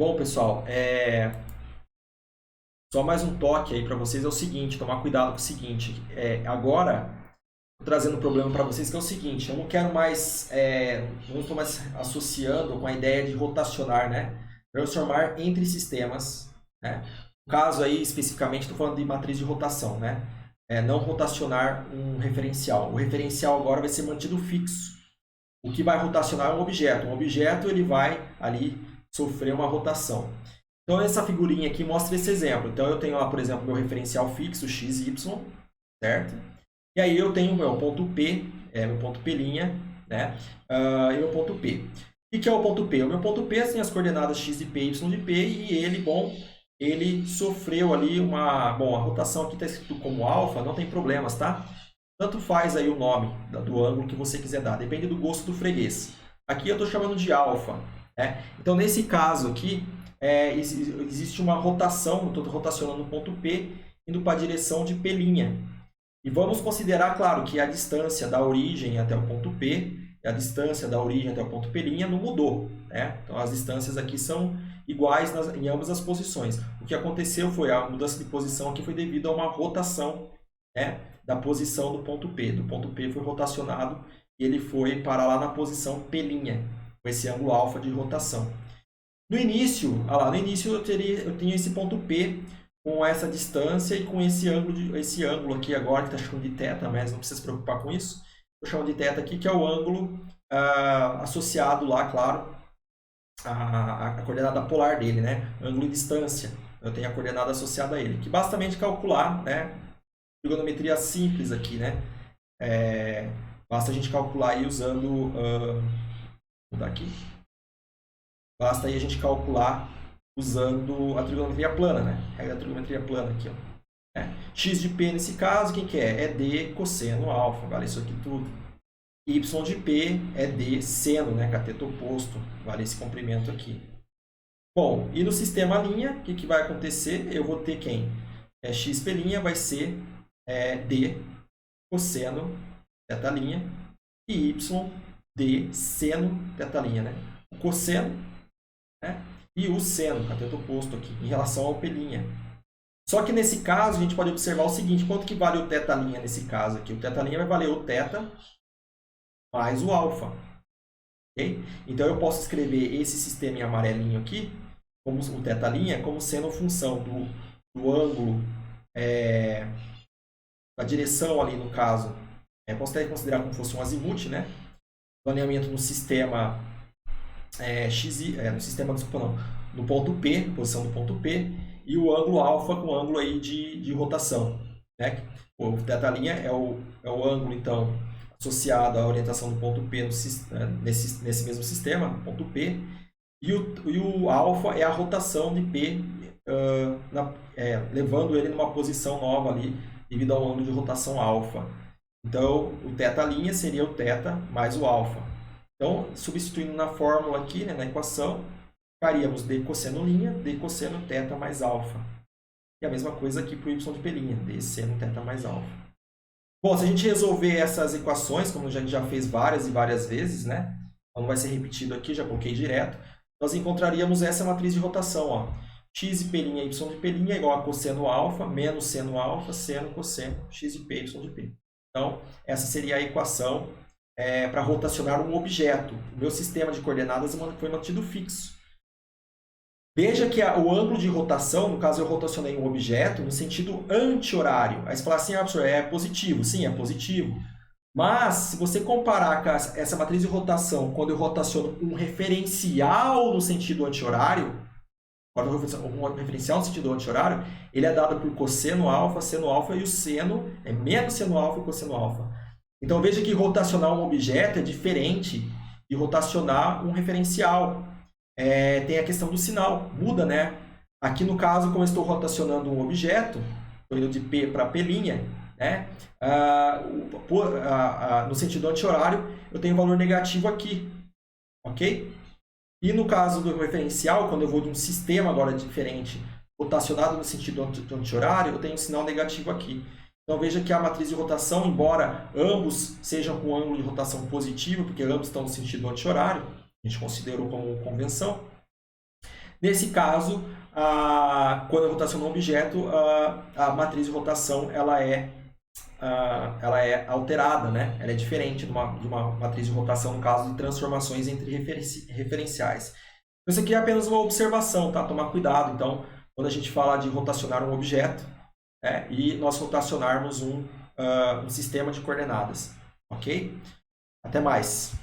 Bom, pessoal, só mais um toque aí para vocês é o seguinte, tomar cuidado com o seguinte. Agora, tô trazendo um problema para vocês que é o seguinte, eu não quero mais, não estou mais associando com a ideia de rotacionar, né? Transformar entre sistemas, né? No caso aí, especificamente, estou falando de matriz de rotação, né? Não rotacionar um referencial. O referencial agora vai ser mantido fixo. O que vai rotacionar é um objeto. Um objeto ele vai ali sofrer uma rotação. Então, essa figurinha aqui mostra esse exemplo. Então, eu tenho lá, por exemplo, meu referencial fixo, x, y, certo? E aí eu tenho o meu ponto P, meu ponto P', né? E meu ponto P. O que é o ponto P? O meu ponto P tem as coordenadas x de P, y de P, e ele, ele sofreu ali uma... Bom, a rotação aqui está escrito como alfa, não tem problemas, tá? Tanto faz aí o nome do ângulo que você quiser dar, depende do gosto do freguês. Aqui eu estou chamando de alfa, né? Então, nesse caso aqui, existe uma rotação, eu estou rotacionando o ponto P, indo para a direção de P'. E vamos considerar, claro, que a distância da origem até o ponto P, e a distância da origem até o ponto P' não mudou, né? Então, as distâncias aqui são iguais em ambas as posições. O que aconteceu foi a mudança de posição aqui foi devido a uma rotação, né, da posição do ponto P. Do ponto P foi rotacionado e ele foi parar lá na posição P', com esse ângulo alfa de rotação. No início, eu tinha esse ponto P com essa distância e com esse ângulo aqui agora, que está chamando de θ, mas não precisa se preocupar com isso. Estou chamando de θ aqui, que é o ângulo associado lá, claro, à coordenada polar dele, né? Ângulo e distância. Eu tenho a coordenada associada a ele, que basicamente calcular, né? Trigonometria simples aqui, né? Basta a gente calcular aí usando... vou mudar aqui. Basta aí a gente calcular usando a trigonometria plana, né? Regra da trigonometria plana aqui, ó. X de P nesse caso, quem que é? É D cosseno alfa, vale isso aqui tudo. Y de P é D seno, né? Cateto oposto, vale esse comprimento aqui. Bom, e no sistema linha, o que vai acontecer? Eu vou ter quem? X'P' vai ser D cosseno θ' e Y D seno θ', né? O cosseno, né? E o seno, cateto oposto aqui, em relação ao P'. Só que nesse caso, a gente pode observar o seguinte, quanto que vale o θ' nesse caso aqui? O θ' vai valer o θ mais o alfa. Okay? Então, eu posso escrever esse sistema em amarelinho aqui, como o θ' como sendo função do ângulo, da direção ali no caso. Posso até considerar como fosse um azimuth, né? O alinhamento no sistema no ponto P, posição do ponto P, e o ângulo alfa com o ângulo aí de rotação, né? O θ' é o ângulo, então, associado à orientação do ponto P nesse mesmo sistema, ponto P, e o alfa é a rotação de P, levando ele numa posição nova ali, devido ao ângulo de rotação alfa. Então, o θ' seria o θ mais o alfa. Então, substituindo na fórmula aqui, né, na equação, ficaríamos D cosseno linha, D cosseno θ mais alfa. E a mesma coisa aqui para o Y de P', D seno θ mais alfa. Bom, se a gente resolver essas equações, como a gente já fez várias e várias vezes, né, não vai ser repetido aqui, já coloquei direto, nós encontraríamos essa matriz de rotação, ó. X de P', Y de P' é igual a cosseno alfa, menos seno alfa, seno, cosseno, X de P, Y de P. Então, essa seria a equação para rotacionar um objeto. O meu sistema de coordenadas foi mantido fixo. Veja que o ângulo de rotação, no caso eu rotacionei um objeto no sentido anti-horário. Aí você fala assim, professor, é positivo. Sim, é positivo. Mas, se você comparar com essa matriz de rotação, quando eu rotaciono um referencial no sentido anti-horário, um referencial no sentido anti-horário, ele é dado por cosseno alfa, seno alfa, e o seno é menos seno alfa e cosseno alfa. Então, veja que rotacionar um objeto é diferente de rotacionar um referencial. Tem a questão do sinal, muda, né? Aqui, no caso, como eu estou rotacionando um objeto, estou indo de P para P', né? No sentido anti-horário, eu tenho um valor negativo aqui, ok? E no caso do referencial, quando eu vou de um sistema agora diferente, rotacionado no sentido anti-horário, eu tenho um sinal negativo aqui. Então, veja que a matriz de rotação, embora ambos sejam com ângulo de rotação positivo, porque ambos estão no sentido anti-horário, a gente considerou como convenção, Nesse caso, quando eu rotaciono um objeto, a matriz de rotação ela é alterada, né? Ela é diferente de uma matriz de rotação no caso de transformações entre referenciais. Isso aqui é apenas uma observação, tá? Tomar cuidado, então, quando a gente fala de rotacionar um objeto, e nós rotacionarmos um sistema de coordenadas, ok? Até mais!